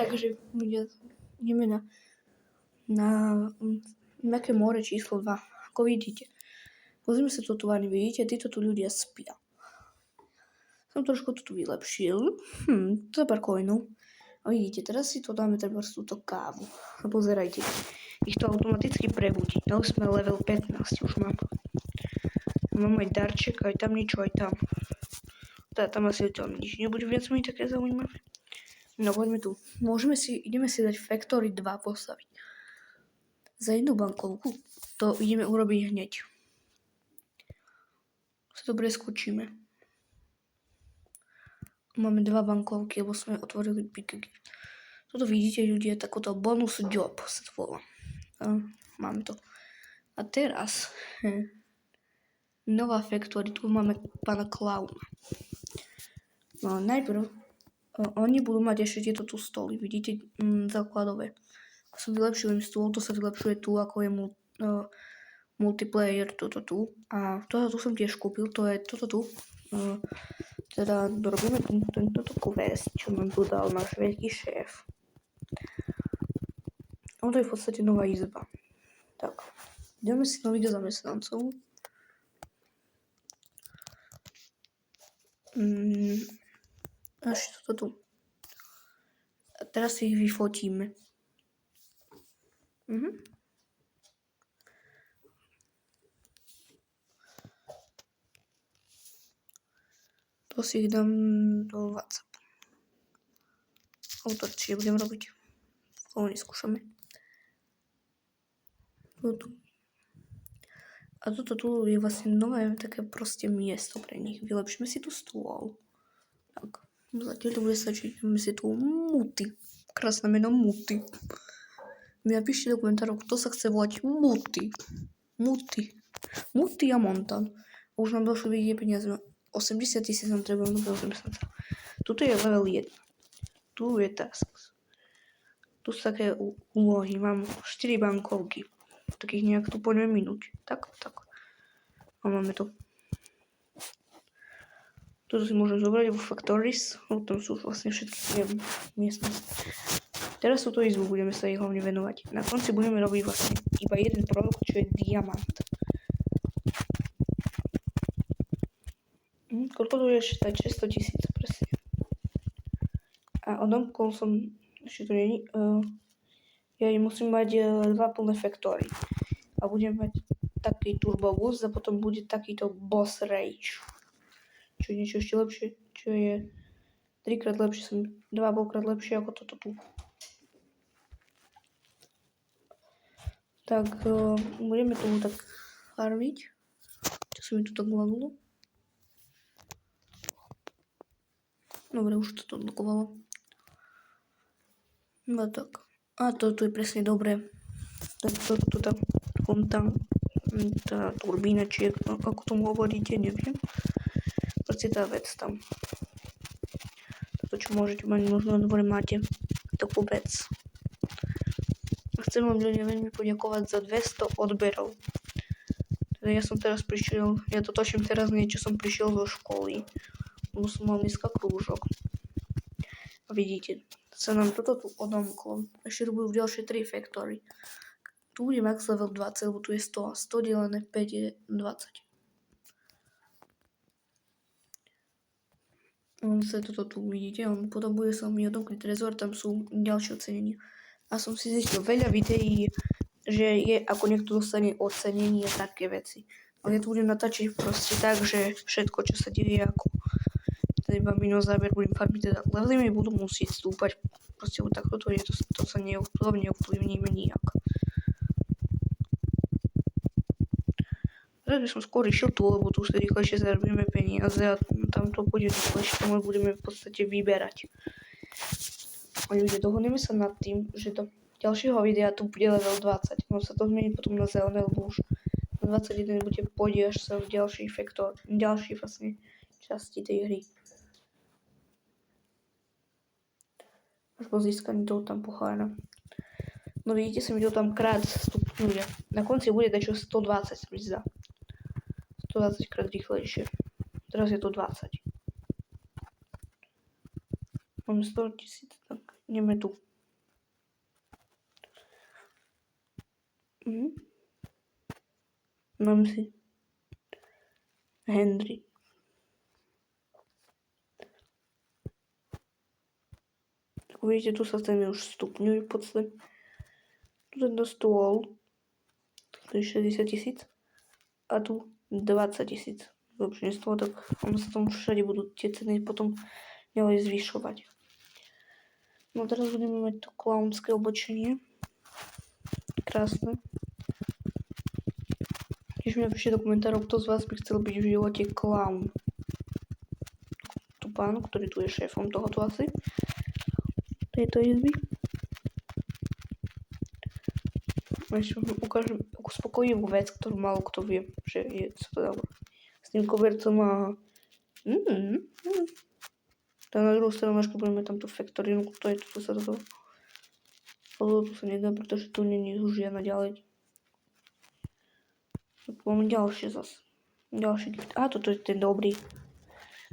Takže ideme na Mäkké more číslo 2. Ako vidíte. Pozrime sa tu továrny, vidíte, títo tu ľudia spia. Som trošku to tu vylepšil. To je pár coinov. A vidíte, teraz si to dáme treba túto kávu. A pozerajte, ich to automaticky prebudí. No už sme level 15, už mám. Mám aj darček, aj tam niečo, aj tam. Tam asi to nič nebude viac mi také zaujímavé. No poďme tu. Ideme si dať Factory 2 postaviť. Za jednu bankovku to ideme urobiť hneď. Sa dobre skočíme. Máme 2 bankovky, lebo sme otvorili Big Gear. Toto vidíte ľudia, takúto bonus job sa to volá. Máme to. A teraz nová Factory, tu máme pána Klauna. No najprv oni budú mať ešte tieto tu stoly, vidíte, základové. Som vylepšil im stôl, to sa vylepšuje tu, ako je multiplayer, toto tu. A toto tu som tiež kúpil, to je toto tu. Teda dorobíme tento quest, čo nám tu dal náš veľký šéf. To je v podstate nová izba. Tak, ideme si nových zamestnancov. Až toto tu. A teraz si ich vyfotíme. To si ich dám do WhatsApp. Autor, či budem robiť. Koho neskúšame. A toto tu je vlastne nové také proste miesto pre nich. Vylepšíme si tu stôl. Tak, zatiaľ to bude stačiť. Máme si tu Muty. Krásne meno Muty. Mi napíšte do komentárov, kto sa chce volať Muty. Muty a Montan. Už nám došlo vidieť peniaze. 80 000 nám treba nového zamestnanca. Tuto je level 1. Tu je tasks. Tu sú také úlohy. Mám 4 bankovky. Takých nejak tu poďme minúť. Tak. A máme to. Toto si môžem zobrať vo Factories. Tam sú vlastne všetky tie miestnosti. Teraz túto izbu budeme sa jej hlavne venovať. Na konci budeme robiť vlastne iba jeden produkt, čo je diamant. Koľko to je stať? 600 000 presne. A odomkol som, ešte to není, ja musím mať 2 plné Factory. A budem mať taký turbo boost a potom bude takýto boss rage. Čo je niečo ešte lepšie, čo je 3-krát lepšie, 2,5-krát lepšie ako toto tu. Tak budeme tu tak farmiť. Čo sa mi tu tak lagulo? Dobre, už to odblokovalo. No tak. A toto je presne dobre. Tá turbína, či ako tomu hovoríte, neviem. Proste tá vec tam. Toto, čo môžete mať, možno na dvore máte takú vec. A chcem vám ľudia veľmi poďakovať za 200 odberov. Teda ja som teraz prišiel, ja to točím teraz niečo, som prišiel zo školy. Lebo som mal dneska krúžok. A vidíte, sa nám toto tu odomklo. Ešte tu budú ďalšie 3 Factory. Tu bude max level 20, lebo tu je 100 a 100 delené 5 je 20. Toto tu vidíte, podobuje sa mi odomknúť trezor, tam sú ďalšie ocenenia. A som si zistil veľa videí, že je ako niekto dostane ocenenie a také veci. Ale ja tu budem natáčať proste tak, že všetko, čo sa deje, ako iba minozáber budem farmiť, teda levely mi budú musieť stúpať. Proste takto to je, to sa neovplyvníme nijak. Teraz by som skôr išiel tu, lebo tu už rýchlejšie zarobíme peniaze a tam to bude rýchlejšie, tam budeme v podstate vyberať. A ľudia, dohodneme sa nad tým, že do ďalšieho videa tu bude level 20. No sa to zmení potom na zelené, lebo už na 21 bude pôjde až sa v ďalšej vlastne časti tej hry. Až po získaní toho tam pochára. No vidíte, sa mi to tam krát stupňuje. Na konci bude dačo 120, sa mi zdá. 120 krát rýchlejšie. Teraz je to 20. Máme 100 000, tak ideme tu. Mám si Henry. Ako vidíte, tu sa ceny už stupňujú v podstate. Tu tento stôl, to je 60 000 a tu 20 000. Lepšie z toho, tak ono sa tam všade budú tie ceny potom ďalej zvyšovať. No teraz budeme mať to klaunské oblečenie. Krásne. Tiež mi napíšte do komentárov, kto z vás by chcel byť v živote klaun. Tu pán, ktorý tu je šéfom tohoto asi. Tejto izby. Ešte vám ukážem takú spokojivú vec, ktorú málo kto vie, že je sa to dalo. S tým kobercom a... Tak na druhú stranu, až budeme tam tú faktorinu, to je tu sa toto... Tu sa nedá, pretože tu nie je už žiadna ďalej. Máme ďalšie zase. Ďalší gift. Toto je ten dobrý.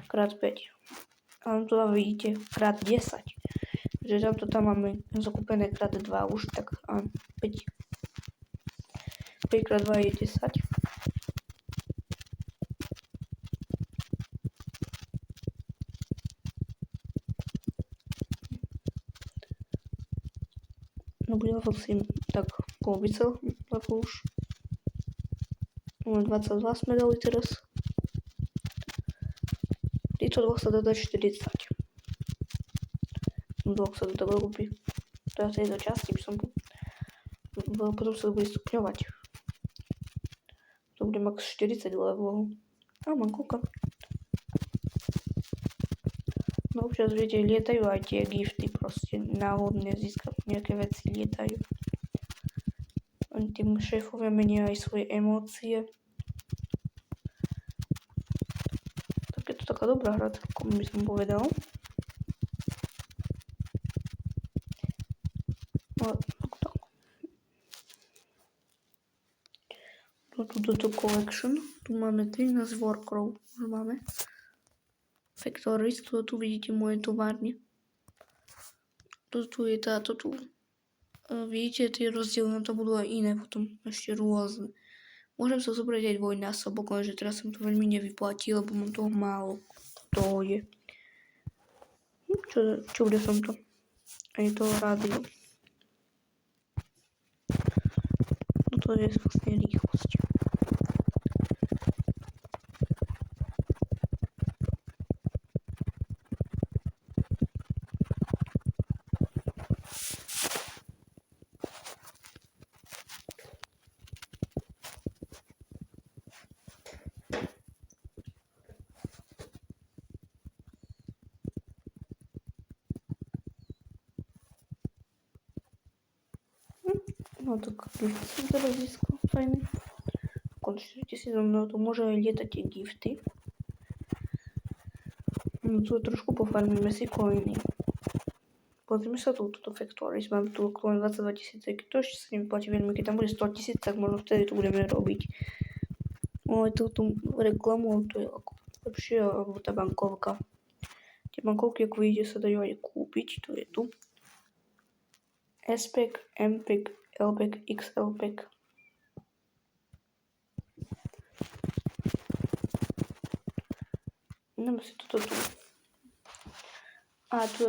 Krát 5. A tu vidíte krát 10. Takže tam máme zakúpené krát 2 už, tak 5. 5 krát 2 je 10. No bude si tak polovica, ako už. 22 sme dali teraz. Týchto dvoch sa dá dať 40. Dvoch sa to tak robí. Teda v tejto časti by som... Potom sa to bude stupňovať. To bude max 40 lebo... mám koľko. No občas viete, lietajú aj tie gifty proste. Náhodne získať nejaké veci lietajú. Oni tým šéfovia menia aj svoje emócie. Tak je to taká dobrá hra, ako by som povedal. No, tak. Toto collection. Tu máme 13 workerov. Už máme. Factories, tu vidíte moje továrne. Tu je táto tu. Vidíte, tie rozdiely na to budú aj iné potom, ešte rôzne. Môžem sa zobrať aj dvojnásobok, lenže teraz som to veľmi nevyplatil, lebo mám toho málo. To je. Čo bude som to? Aj to rádio. Toto je vlastne rýchlosť. No tak som teraz získal, fajný. Okolo 4000, no to môže aj lietať tie gifty. No tu trošku pofarmíme si coiny. Pozrime sa tu, toto Factories, mám tu okolo 22 000, keď to ešte sa neplatí veľmi, keď tam bude 100 000, tak možno vtedy to budeme robiť. Ale tú reklamu, to je lepšie, alebo tá bankovka. Tie bankovky, ako vidíte, sa dajú aj kúpiť, to je tu. S-Pack, M-Pack, L-Pack, XL-Pack. Ideme si toto tu.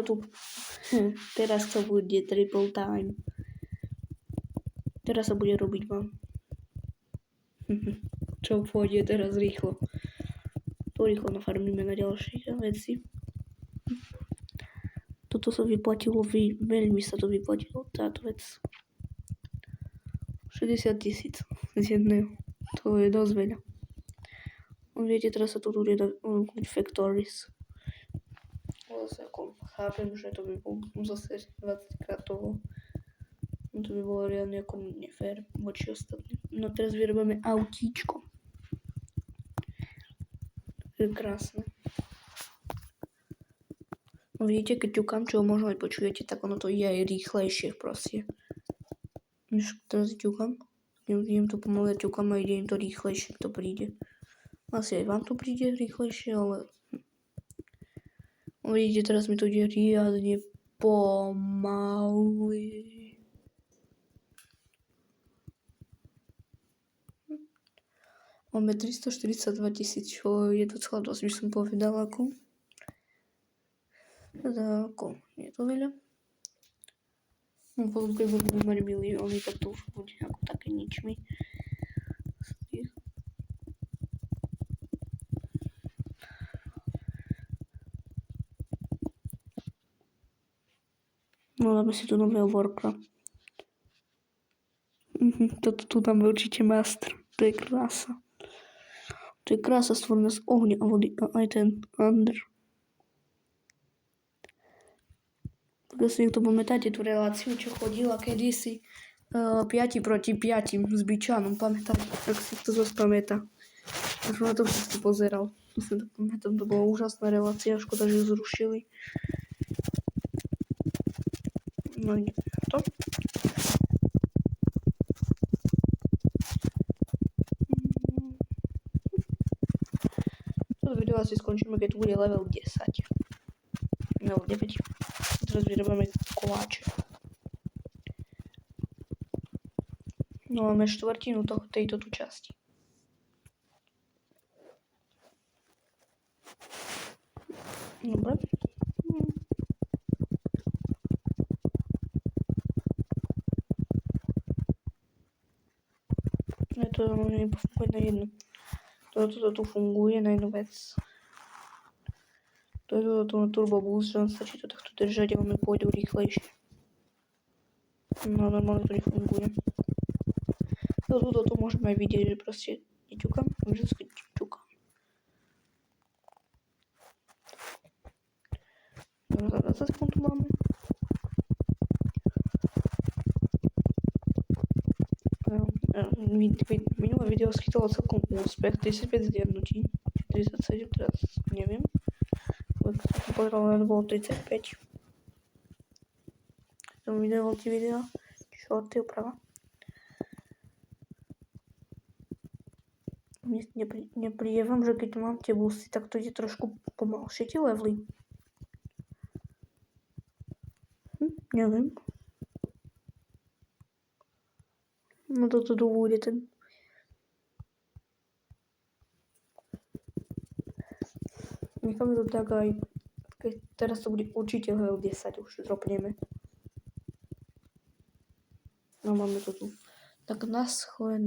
Tu. Teraz to bude triple time. Teraz sa bude robiť vám. Čo pôjde teraz rýchlo. To rýchlo nafarmíme na ďalšie veci. Toto sa vyplatilo, veľmi sa to vyplatilo, táto vec. 60 000 z jedného. To je dosť veľa. Viete, teraz sa tu bude dať Factories. Zase ako chápem, že to by bolo zase 20 krát toho. To by bolo reálne ako nefér voči ostatným. No teraz vyrobíme autíčko. To je krásne. No vidíte, keď ťukám, čo možno aj počujete, tak ono to ide aj rýchlejšie proste. Než teraz ťukám. Idem to pomaly ťukám a ide im to rýchlejšie, to príde. Asi aj vám to príde rýchlejšie, ale... Vidíte, teraz mi to ide riadne pomaly. Máme 342 000, čo je docela dosť, by som povedala, ako. Teda ako, nie je to veľa. No potom, keď budeme mať milióny, tak to už bude ako také nič mi. No dáme si tu nového Warcraft. Toto tu dáme určite master. To je krása. To je krása stvorená z ohňa a vody a aj ten Under. Pokiaľ si niekto pamätáte tú reláciu, čo chodila kedysi 5 proti 5 s Byčanom, pamätáte, ak si to zase pamätá. Ja som na to všetky pozeral. To si to pamätám, to bola úžasná relácia, škoda, že ju zrušili. No nie, to. Toto video asi skončíme, keď tu bude level 10. Level 9. Teraz vyrobíme koláče. No máme štvrtinu tejto tu časti. Dobre. To nepofunguje na jednu. Toto tu funguje na jednu vec. To je toto na turbo boost, že on stačí to takto držať a on pôjdu rýchlejšie. No normálne to nefunguje. Toto tu môžeme aj vidieť, že proste neťukám, vždycky ťukám. Za 20 sekúnd tu máme. Minulé video schytalo celkom úspech, 35 zliadnutí, 37, teraz neviem. Ak som povedal, len bolo 35. Som video, shorty oprava. Nepríde vám, že keď mám tie boosty, tak to ide trošku pomalšie tie levely. Neviem. No toto tu bude ten. Necháme to tak aj, keď teraz to bude určite level 10, už dropneme. No máme to tu. Tak naschle.